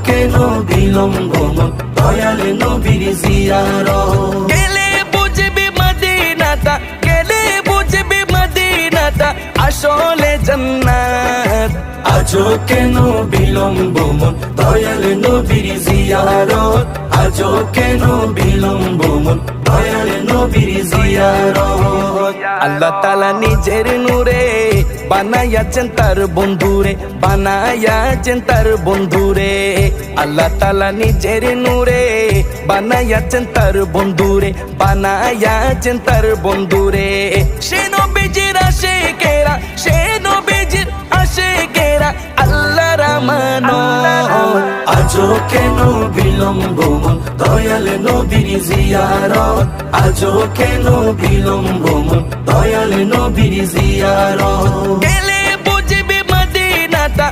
কেন বিলম্ব মন দয়াল নবীর জিয়ারত। গেলে বুঝবি মদিনাটা, গেলে বুঝবি মদিনাটা আসলে জান্নাত। আজও কেন বিলম্ব মন দয়াল নবীর জিয়ারত, আজও কেন বিলম্ব মন দয়াল নবীর জিয়ারত। আল্লাহ তাআলা নিজের নূরে বানায়াছেন তার বন্ধুরে, বানায়াছেন তার বন্ধুরে। আল্লাহ তাআলা নিজের নূরে বানায়াছেন তার বন্ধুরে, বানায়াছেন তার বন্ধুরে। সে নবীজির আশিকেরা, সে নবীজির আশিকেরা আল্লাহর আমানত। আজও কেন বিলম্ব মন দয়াল নবীর জিয়ারত, আজও কেন বিলম্ব মন দয়াল নবীর জিয়ারত। গেলে বুঝবি মদিনাটা,